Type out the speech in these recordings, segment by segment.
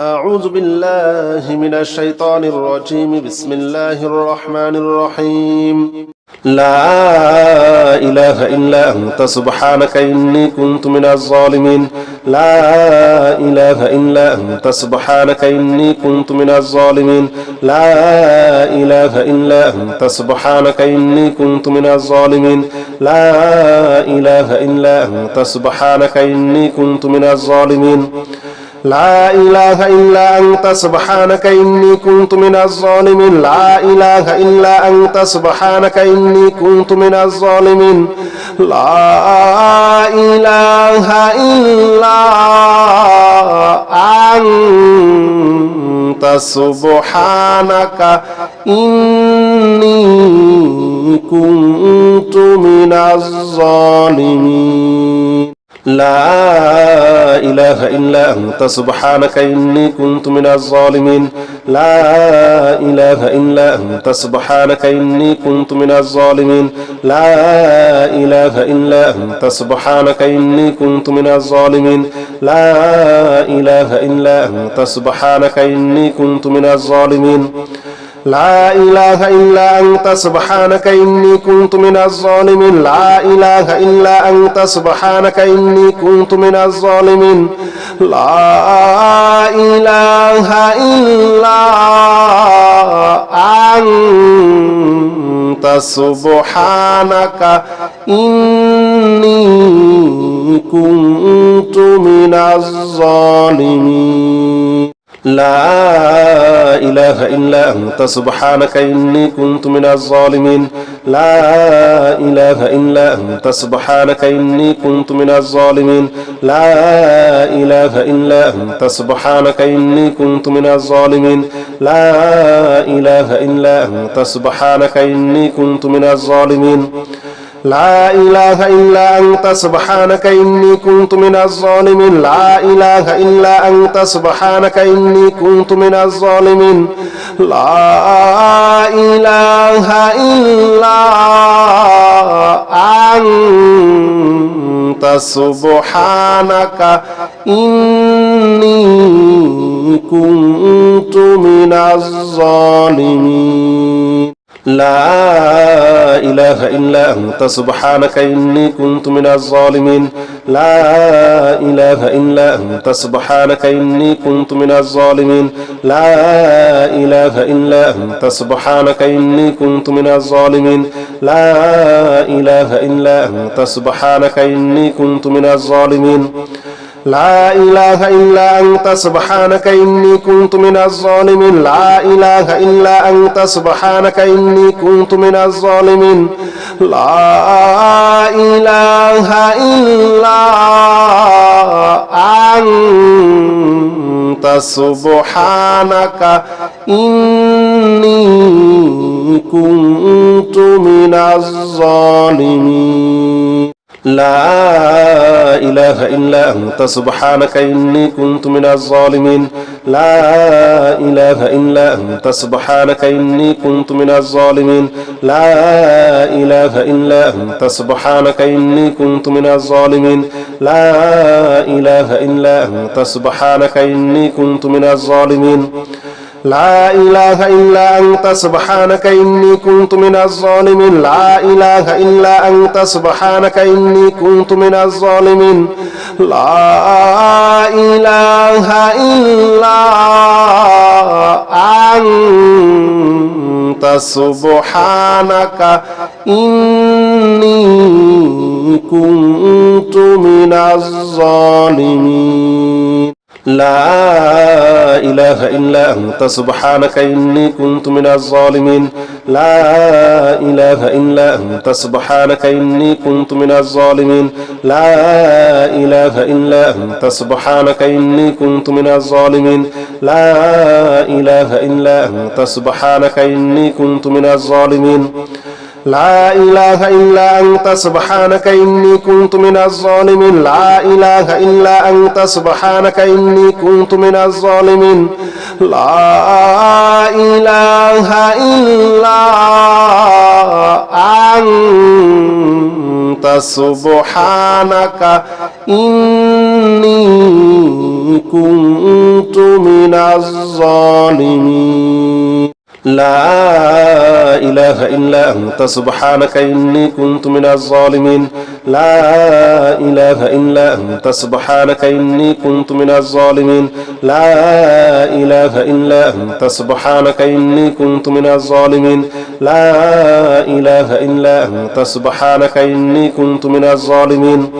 أعوذ بالله من الشيطان الرجيم بسم الله الرحمن الرحيم لا إله إلا أنت سبحانك إني كنت من الظالمين لا إله إلا أنت سبحانك إني كنت من الظالمين لا إله إلا أنت سبحانك إني كنت من الظالمين لا إله إلا أنت سبحانك إني كنت من الظالمين لا إله إلا أنت سبحانك إني كنت من الظالمين لا إله إلا أنت سبحانك إني كنت من الظالمين لا إله إلا أنت سبحانك إني كنت من الظالمين لا إله إلا أنت سبحانك إني كنت من الظالمين لا إله إلا أنت سبحانك إني كنت من الظالمين لا إله إلا أنت سبحانك إني كنت من الظالمين لا إله إلا أنت سبحانك إني كنت من الظالمين لا إله إلا أنت سبحانك إني كنت من الظالمين لا إله إلا أنت سبحانك إني كنت من الظالمين لا إله إلا أنت سبحانك إني كنت من الظالمين لا إله إلا أنت سبحانك إني كنت من الظالمين لا إله إلا أنت سبحانك إني كنت من الظالمين لا إله إلا أنت سبحانك إني كنت من الظالمين لا إله إلا أنت سبحانك إني كنت من الظالمين لا إله إلا أنت سبحانك إني كنت من الظالمين لا إله إلا أنت سبحانك إني كنت من الظالمين لا إله إلا أنت سبحانك إني كنت من الظالمين لا إله إلا أنت سبحانك إني كنت من الظالمين لا إله إلا أنت سبحانك إني كنت من الظالمين لا إله إلا أنت سبحانك إني كنت من الظالمين لا إله إلا أنت سبحانك إني كنت من الظالمين لا إله إلا أنت سبحانك إني كنت من الظالمين لا إله إلا أنت سبحانك إني كنت من الظالمين لا إله إلا أنت سبحانك إني كنت من الظالمين لا إله إلا أنت سبحانك إني كنت من الظالمين لا إله إلا أنت سبحانك إني كنت من الظالمين لا إله إلا أنت سبحانك إني كنت من الظالمين لا إله إلا أنت سبحانك إني كنت من الظالمين لا إله إلا أنت سبحانك إني كنت من الظالمين لا إله إلا أنت سبحانك إني كنت من الظالمين لا إله إلا أنت سبحانك إني كنت من الظالمين لا إله إلا أنت سبحانك إني كنت من الظالمين لا إله إلا أنت سبحانك إني كنت من الظالمين لا إله إلا أنت سبحانك إني كنت من الظالمين لا إله إلا أنت سبحانك إني كنت من الظالمين لا إله إلا أنت سبحانك إني كنت من الظالمين لا إله إلا أنت سبحانك إني كنت من الظالمين لا إله إلا أنت سبحانك إني كنت من الظالمين لا إله إلا أنت سبحانك إني كنت من الظالمين لا إله إلا أنت سبحانك إني كنت من الظالمين لا إله إلا أنت سبحانك إني كنت من الظالمين لا إله إلا أنت سبحانك إني كنت من الظالمين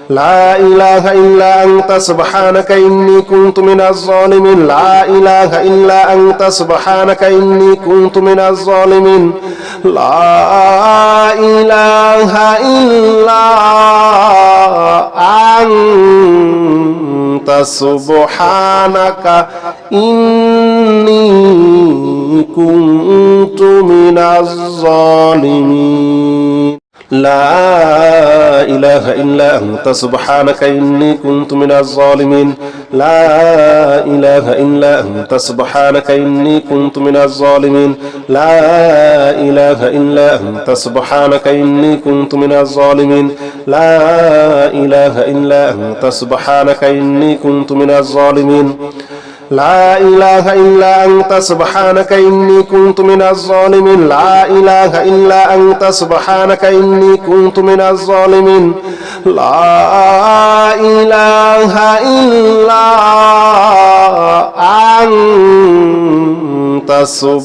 لا إله إلا أنت سبحانك إني كنت من الظالمين لا إله إلا أنت سبحانك إني كنت من الظالمين لا إله إلا أنت سبحانك إني كنت من الظالمين لا إله إلا أنت سبحانك إني كنت من الظالمين لا إله إلا أنت سبحانك إني كنت من الظالمين لا إله إلا أنت سبحانك إني كنت من الظالمين لا إله إلا أنت سبحانك إني كنت من الظالمين لا إله إلا أنت سبحانك إني كنت من الظالمين لا إله إلا أنت سبحانك إني كنت من الظالمين لا إله إلا أنت سبحانك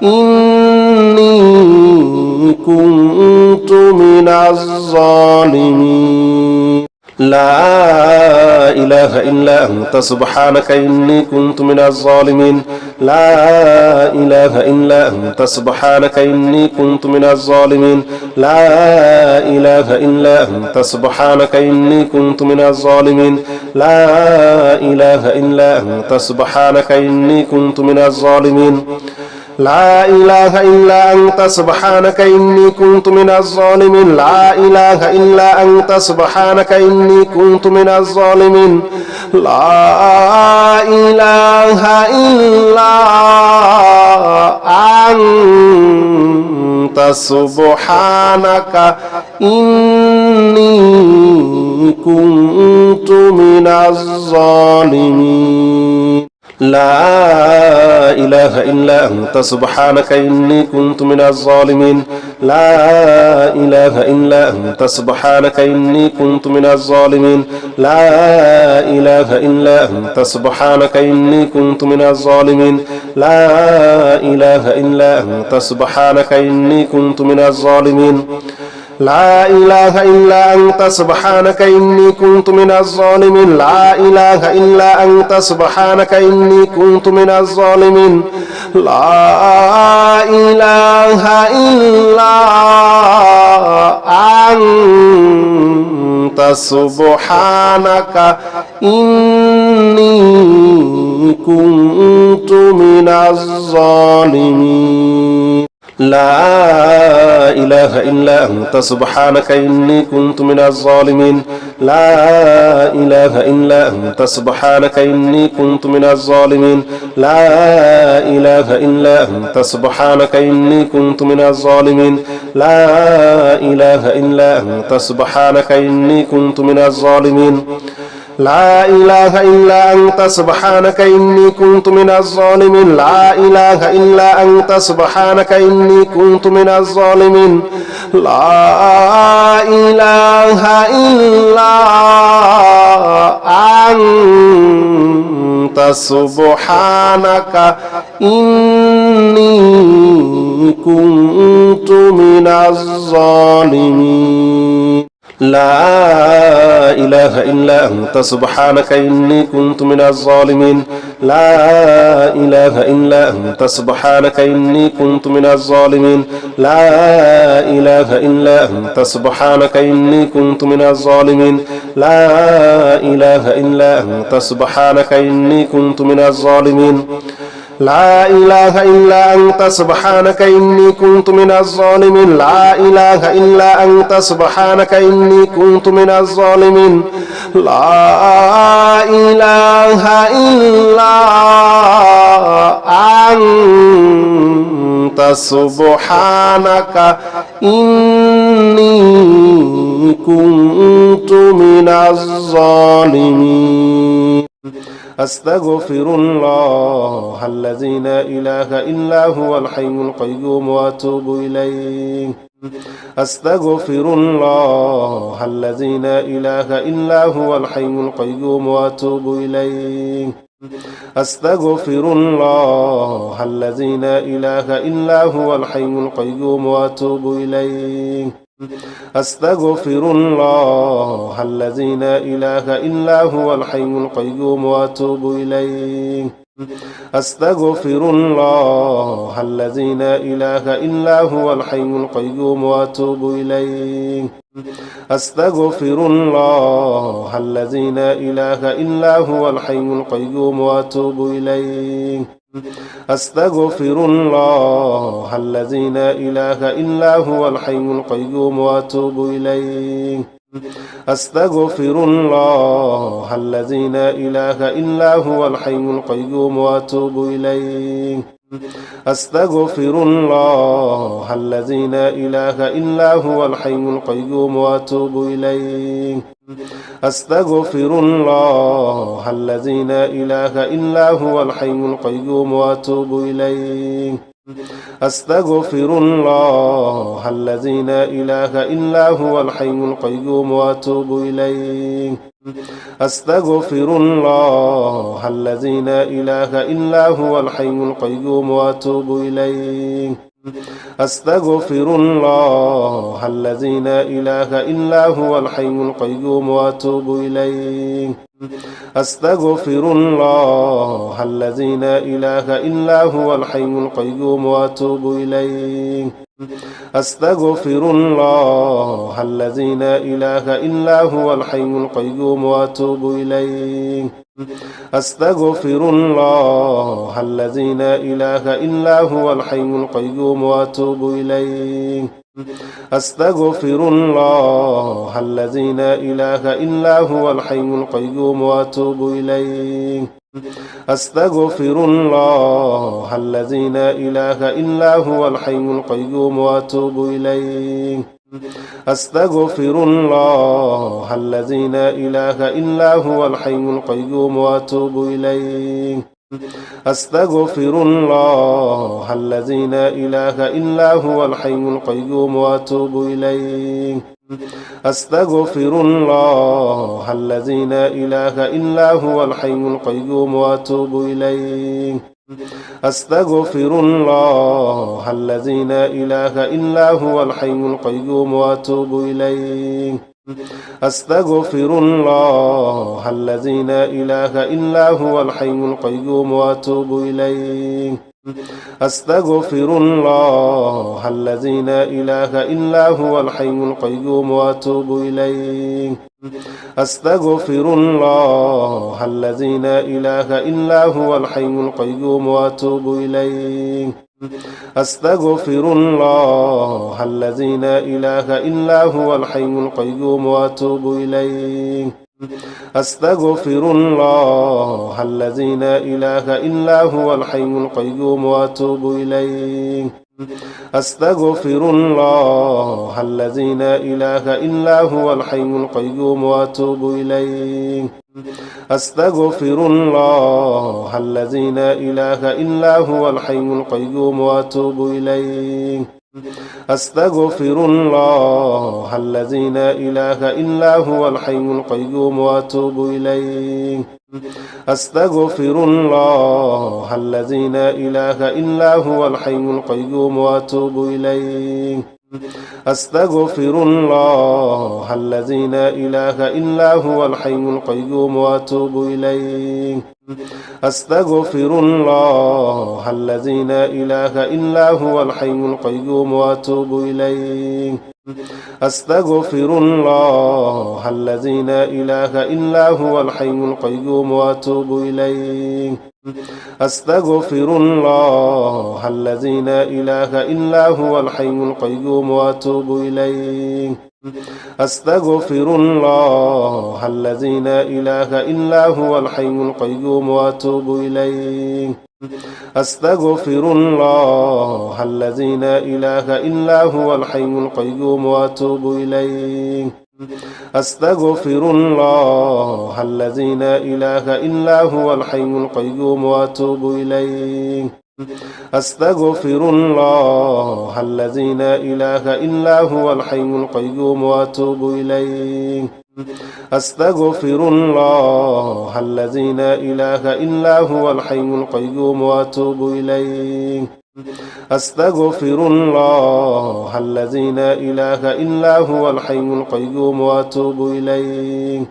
إني كنت من الظالمين لا إله إلا أنت سبحانك إني كنت من الظالمين لا إله إلا أنت سبحانك إني كنت من الظالمين لا إله إلا أنت سبحانك إني كنت من الظالمين لا إله إلا أنت سبحانك إني كنت من الظالمين لا إله إلا أنت سبحانك إني كنت من الظالمين لا إله إلا أنت سبحانك إني كنت من الظالمين لا إله إلا أنت سبحانك إني كنت من الظالمين لا إله إلا أنت سبحانك إني كنت من الظالمين لا إله إلا أنت سبحانك إني كنت من الظالمين لا إله إلا أنت سبحانك إني كنت من الظالمين لا إله إلا أنت سبحانك إني كنت من الظالمين لا إله إلا أنت سبحانك إني كنت من الظالمين لا إله إلا أنت سبحانك إني كنت من الظالمين لا إله إلا أنت سبحانك إني كنت من الظالمين لا إله إلا أنت سبحانك إني كنت من الظالمين لا إله إلا أنت سبحانك إني كنت من الظالمين لا إله إلا أنت سبحانك إني كنت من الظالمين لا إله إلا أنت سبحانك إني كنت من الظالمين لا إله إلا أنت سبحانك إني كنت من الظالمين لا إله إلا أنت سبحانك إني كنت من الظالمين لا إله إلا أنت سبحانك إني كنت من الظالمين لا إله إلا أنت سبحانك إني كنت من الظالمين لا إله إلا أنت سبحانك إني كنت من الظالمين لا إله إلا أنت سبحانك إني كنت من الظالمين لا إله إلا أنت سبحانك إني كنت من الظالمين لا إله إلا أنت سبحانك إني كنت من الظالمين لا إله إلا أنت سبحانك إني كنت من الظالمين لا إله إلا أنت سبحانك إني كنت من الظالمين أستغفر الله الذي لا إله إلا هو الحي القيوم وأتوب إليه أستغفر الله الذي لا إله إلا هو الحي القيوم وأتوب إليه أستغفر الله الذي لا إله إلا هو الحي القيوم وأتوب إليه أستغفر الله الذي لا إله إلا هو الحي القيوم وأتوب إليه أستغفر الله الذي لا إله إلا هو الحي القيوم وأتوب إليه أستغفر الله الذي لا إله إلا هو الحي القيوم وأتوب إليه أستغفر الله الذي لا إله إلا هو الحي القيوم وأتوب إليه أستغفر الله الذي لا إله إلا هو الحي القيوم وأتوب إليه أستغفر الله الذي لا إله إلا هو الحي القيوم وأتوب إليه أستغفر الله الذي لا إله إلا هو الحي القيوم وأتوب إليه أستغفر الله الذي لا إله إلا هو الحي القيوم وأتوب إليه أستغفر الله الذي لا إله إلا هو الحي القيوم وأتوب إليه أستغفر الله الذي لا إله إلا هو الحي القيوم وأتوب إليه أستغفر الله الذي لا إله إلا هو الحي القيوم وأتوب إليه أستغفر الله الذي لا إله إلا هو الحي القيوم وأتوب إليه أستغفر الله الذي لا إله إلا هو الحي القيوم وأتوب إليه أستغفر الله الذي لا إله إلا هو الحي القيوم وأتوب إليه أستغفر الله الذي لا إله إلا هو الحي القيوم وأتوب إليه أستغفر الله الذي لا إله إلا هو الحي القيوم وأتوب إليه أستغفر الله الذي لا إله إلا هو الحي القيوم وأتوب إليه أستغفر الله الذي لا إله إلا هو الحي القيوم وأتوب إليه أستغفر الله الذي لا إله إلا هو الحي القيوم وأتوب إليه أستغفر الله الذي لا إله إلا هو الحي القيوم وأتوب إليه أستغفر الله الذي لا إله إلا هو الحي القيوم وأتوب إليه أستغفر الله الذي لا إله إلا هو الحي القيوم وأتوب إليه أستغفر الله الذي لا إله إلا هو الحي القيوم وأتوب إليه أستغفر الله الذي لا إله إلا هو الحي القيوم وأتوب إليه أستغفر الله الذي لا إله إلا هو الحي القيوم وأتوب إليه أستغفر الله الذي لا إله إلا هو الحي القيوم وأتوب إليه أستغفر الله الذي لا إله إلا هو الحي القيوم وأتوب إليه أستغفر الله الذي لا إله إلا هو الحي القيوم وأتوب إليه أستغفر الله الذي لا إله إلا هو الحي القيوم وأتوب إليه أستغفر الله الذي لا إله إلا هو الحي القيوم وأتوب إليه أستغفر الله الذي لا إله إلا هو الحي القيوم وأتوب إليه أستغفر الله الذي لا إله إلا هو الحي القيوم وأتوب إليه أستغفر الله الذي لا إله إلا هو الحي القيوم وأتوب إليه أستغفر الله الذي لا إله إلا هو الحي القيوم وأتوب إليه أستغفر الله الذي لا إله إلا هو الحي القيوم وأتوب إليه أستغفر الله الذي لا إله إلا هو الحي القيوم وأتوب إليه أستغفر الله الذي لا إله إلا هو الحي القيوم وأتوب إليه أستغفر الله الذي لا إله إلا هو الحي القيوم وأتوب إليه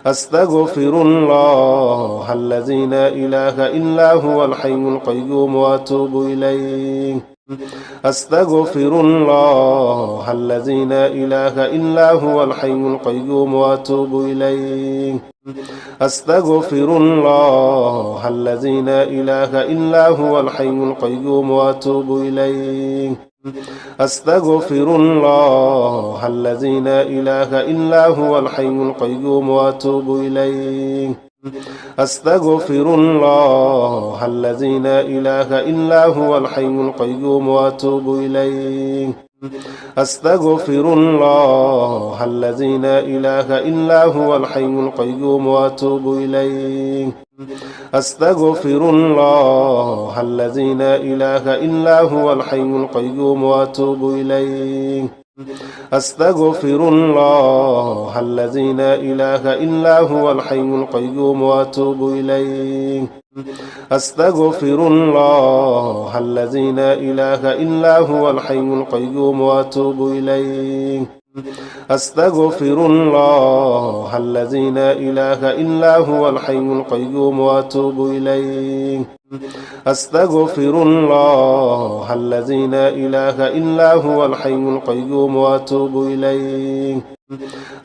أستغفر الله الذي لا إله إلا هو الحي القيوم وأتوب إليه أستغفر الله الذي لا إله إلا هو الحي القيوم وأتوب إليه أستغفر الله الذي لا إله إلا هو الحي القيوم وأتوب إليه أستغفر الله الذي لا إله إلا هو الحي القيوم وأتوب إليه أستغفر الله الذي لا إله إلا هو الحي القيوم وأتوب إليه أستغفر الله الذي لا إله إلا هو الحي القيوم وأتوب إليه أستغفر الله الذي لا إله إلا هو الحي القيوم وأتوب إليه أستغفر الله الذي لا إله إلا هو الحي القيوم وأتوب إليه أستغفر الله الذي لا إله إلا هو الحي القيوم وأتوب إليه أستغفر الله الذي لا إله إلا هو الحي القيوم وأتوب إليه أستغفر الله الذي لا إله إلا هو الحي القيوم وأتوب إليه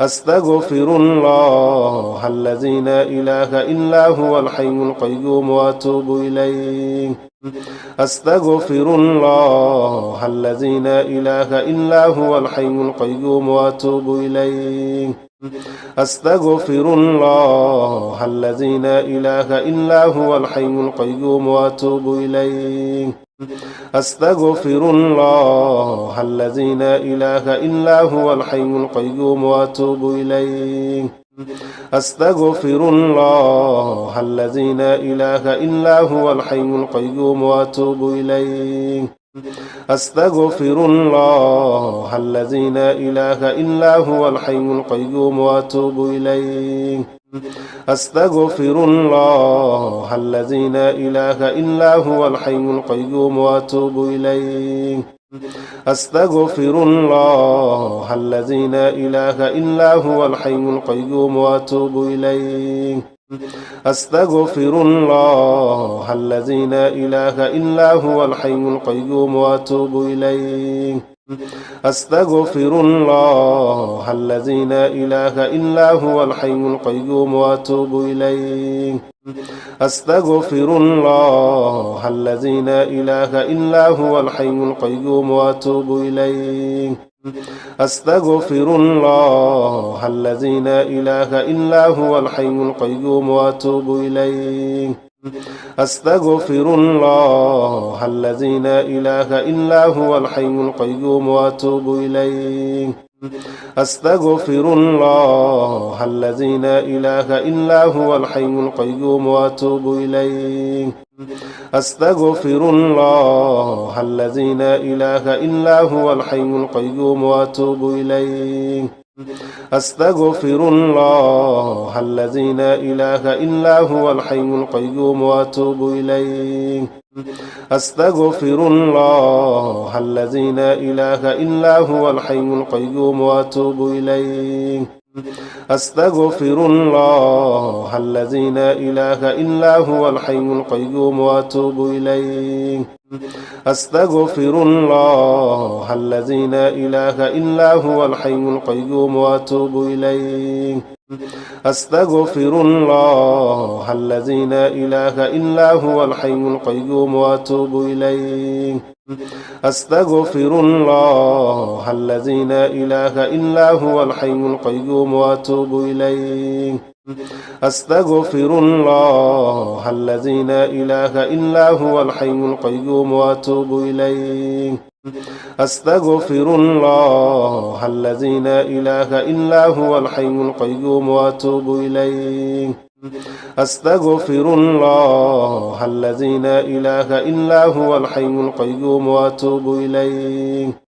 أستغفر الله الذي لا إله إلا هو الحي القيوم وأتوب إليه أستغفر الله الذي لا إله إلا هو الحي القيوم وأتوب إليه أستغفر الله الذي لا إله إلا هو الحي القيوم وأتوب إليه أستغفر الله الذي لا إله إلا هو الحي القيوم وأتوب إليه أستغفر الله الذي لا إله إلا هو الحي القيوم وأتوب إليه أستغفر الله الذي لا إله إلا هو الحي القيوم وأتوب إليه أستغفر الله الذي لا إله إلا هو الحي القيوم وأتوب إليه أستغفر الله الذي لا إله إلا هو الحي القيوم وأتوب إليه أستغفر الله الذي لا إله إلا هو الحي القيوم وأتوب إليه أستغفر الله الذي لا إله إلا هو الحي القيوم وأتوب إليه أستغفر الله الذي لا إله إلا هو الحي القيوم وأتوب إليه أستغفر الله الذي لا إله إلا هو الحي القيوم وأتوب إليه أستغفر الله الذي لا إله إلا هو الحي القيوم وأتوب إليه أستغفر الله الذي لا إله إلا هو الحي القيوم وأتوب إليه أستغفر الله الذي لا إله إلا هو الحي القيوم وأتوب إليه أستغفر الله الذي لا إله إلا هو الحي القيوم وأتوب إليه أستغفر الله الذي لا إله إلا هو الحي القيوم وأتوب إليه أستغفر الله الذي لا إله إلا هو الحي القيوم وأتوب إليه أستغفر الله الذي لا إله إلا هو الحي القيوم وأتوب إليه أستغفر الله الذي لا إله إلا هو الحي القيوم وأتوب إليه أستغفر الله الذي لا إله إلا هو الحي القيوم وأتوب إليه أستغفر الله الذي لا إله إلا هو الحي القيوم وأتوب إليه أستغفر الله الذي لا إله إلا هو الحي القيوم وأتوب إليه أستغفر الله الذي لا إله إلا هو الحي القيوم وأتوب إليه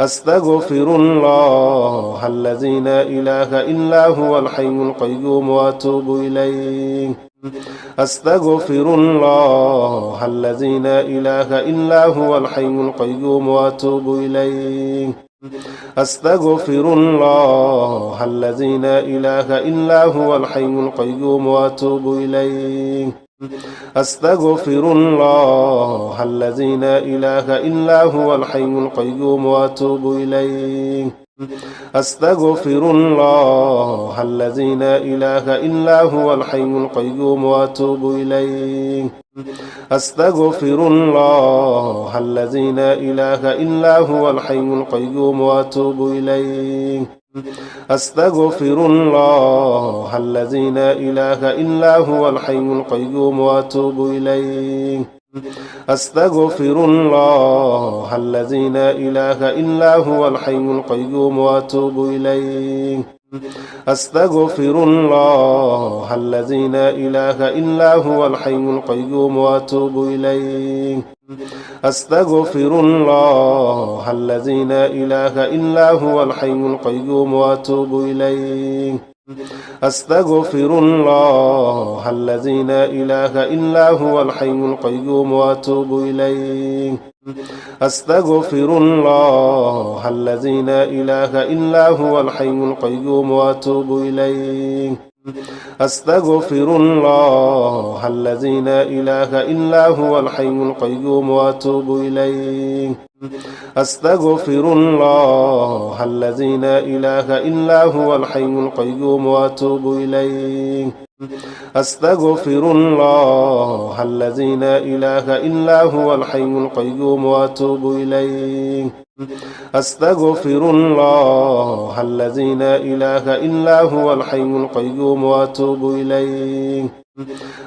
أستغفر الله الذي لا إله إلا هو الحي القيوم وأتوب إليه أستغفر الله الذي لا إله إلا هو الحي القيوم وأتوب إليه أستغفر الله الذي لا إله إلا هو الحي القيوم وأتوب إليه أستغفر الله الذي لا إله إلا هو الحي القيوم وأتوب إليه أستغفر الله الذي لا إله إلا هو الحي القيوم وأتوب إليه أستغفر الله الذي لا إله إلا هو الحي القيوم وأتوب إليه أستغفر الله الذي لا إله إلا هو الحي القيوم وأتوب إليه أستغفر الله الذي لا إله إلا هو الحي القيوم وأتوب إليه أستغفر الله الذي لا إله إلا هو الحي القيوم وأتوب إليه أستغفر الله الذي لا إله إلا هو الحي القيوم وأتوب إليه أستغفر الله الذي لا إله إلا هو الحي القيوم وأتوب إليه أستغفر الله الذي لا إله إلا هو الحي القيوم وأتوب إليه أستغفر الله الذي لا إله إلا هو الحي القيوم وأتوب إليه أستغفر الله الذي لا إله إلا هو الحي القيوم وأتوب إليه أستغفر الله الذي لا إله إلا هو الحي القيوم وأتوب إليه أستغفر الله الذي لا إله إلا هو الحي القيوم وأتوب إليه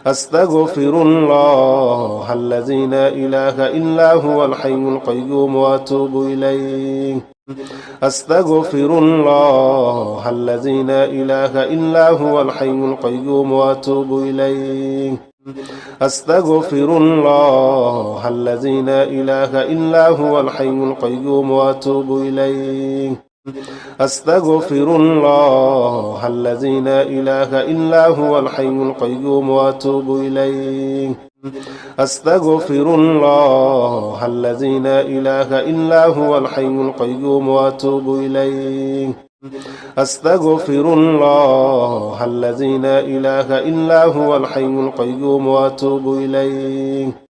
أستغفر الله الذي لا إله إلا هو الحي القيوم وأتوب إليه أستغفر الله الذي لا إله إلا هو الحي القيوم وأتوب إليه أستغفر الله الذي لا إله إلا هو الحي القيوم وأتوب إليه أستغفر الله الذي لا إله إلا هو الحي القيوم وأتوب إليه أستغفر الله الذي لا إله إلا هو الحي القيوم وأتوب إليه أستغفر الله الذي لا إله إلا هو الحي القيوم وأتوب إليه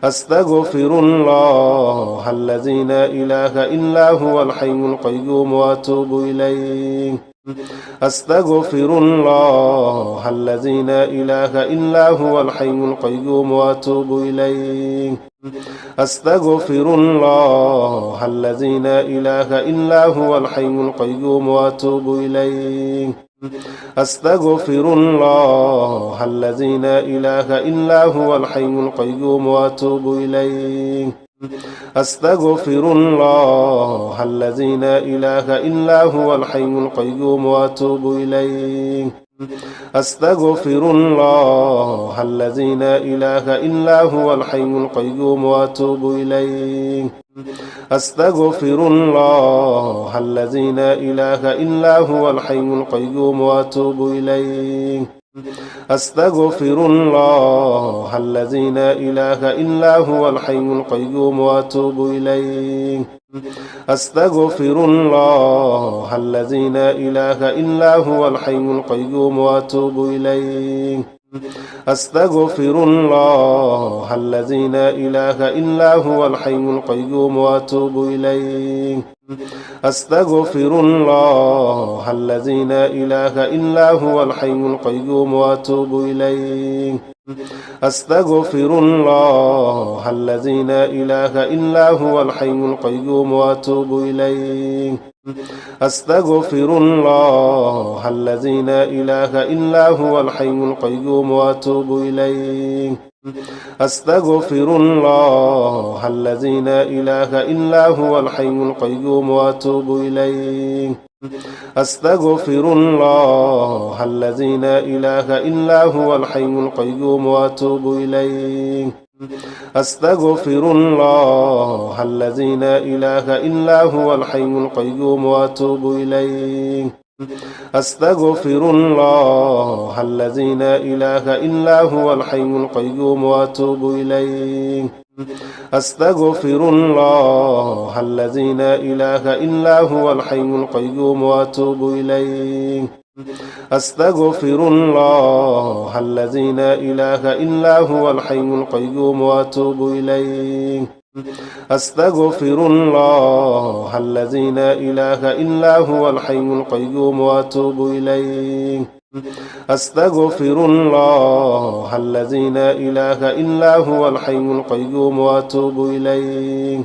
أستغفر الله الذي لا إله إلا هو الحي القيوم وأتوب إليه أستغفر الله الذي لا إله إلا هو الحي القيوم وأتوب إليه أستغفر الله الذي لا إله إلا هو الحي القيوم وأتوب إليه أستغفر الله الذي لا إله إلا هو الحي القيوم وأتوب إليه أستغفر الله الذي لا إله إلا هو الحي القيوم وأتوب إليه أستغفر الله الذي لا إله إلا هو الحي القيوم وأتوب إليه أستغفر الله الذي لا إله إلا هو الحي القيوم وأتوب إليه أستغفر الله الذي لا إله إلا هو الحي القيوم وأتوب إليه أستغفر الله الذي لا إله إلا هو الحي القيوم وأتوب إليه أستغفر الله الذي لا إله إلا هو الحي القيوم وأتوب إليه أستغفر الله الذي لا إله إلا هو الحي القيوم وأتوب إليه أستغفر الله الذي لا إله إلا هو الحي القيوم وأتوب إليه أستغفر الله الذي لا إله إلا هو الحي القيوم وأتوب إليه أستغفر الله الذي لا إله إلا هو الحي القيوم وأتوب إليه أستغفر الله الذي لا إله إلا هو الحي القيوم وأتوب إليه أستغفر الله الذي لا إله إلا هو الحي القيوم وأتوب إليه أستغفر الله الذي لا إله إلا هو الحي القيوم وأتوب إليه أستغفر الله الذي لا إله إلا هو الحي القيوم وأتوب إليه أستغفر الله الذي لا إله إلا هو الحي القيوم وأتوب إليه أستغفر الله الذي لا إله إلا هو الحي القيوم وأتوب إليه أستغفر الله الذي لا إله إلا هو الحي القيوم وأتوب إليه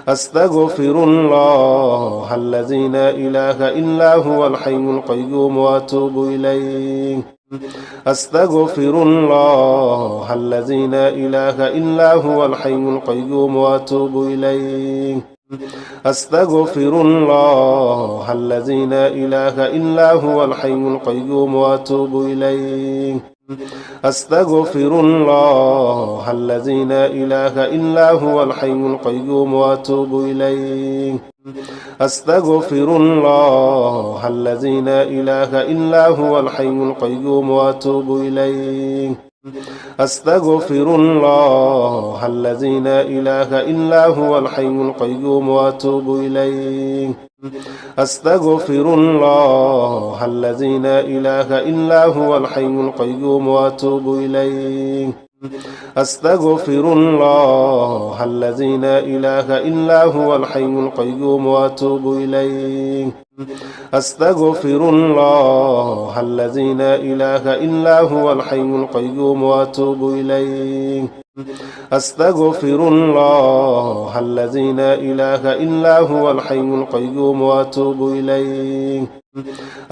أستغفر الله الذي لا إله إلا هو الحي القيوم وأتوب إليه أستغفر الله الذي لا إله إلا هو الحي القيوم وأتوب إليه أستغفر الله الذي لا إله إلا هو الحي القيوم وأتوب إليه أستغفر الله الذي لا إله إلا هو الحي القيوم وأتوب إليه أستغفر الله الذي لا إله إلا هو الحي القيوم وأتوب إليه أستغفر الله الذي لا إله إلا هو الحي القيوم وأتوب إليه أستغفر الله الذي لا إله إلا هو الحي القيوم وأتوب إليه أستغفر الله الذي لا إله إلا هو الحي القيوم وأتوب إليه أستغفر الله الذي لا إله إلا هو الحي القيوم وأتوب إليه أستغفر الله الذي لا إله إلا هو الحي القيوم وأتوب إليه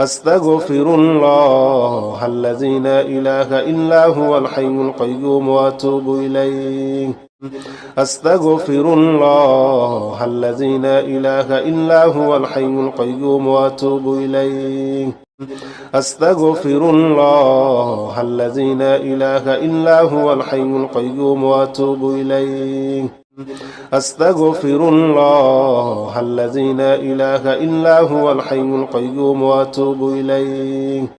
أستغفر الله الذي لا إله إلا هو الحي القيوم وأتوب إليه أستغفر الله الذي لا إله إلا هو الحي القيوم وأتوب إليه أستغفر الله الذي لا إله إلا هو الحي القيوم وأتوب إليه أستغفر الله الذي لا إله إلا هو الحي القيوم وأتوب إليه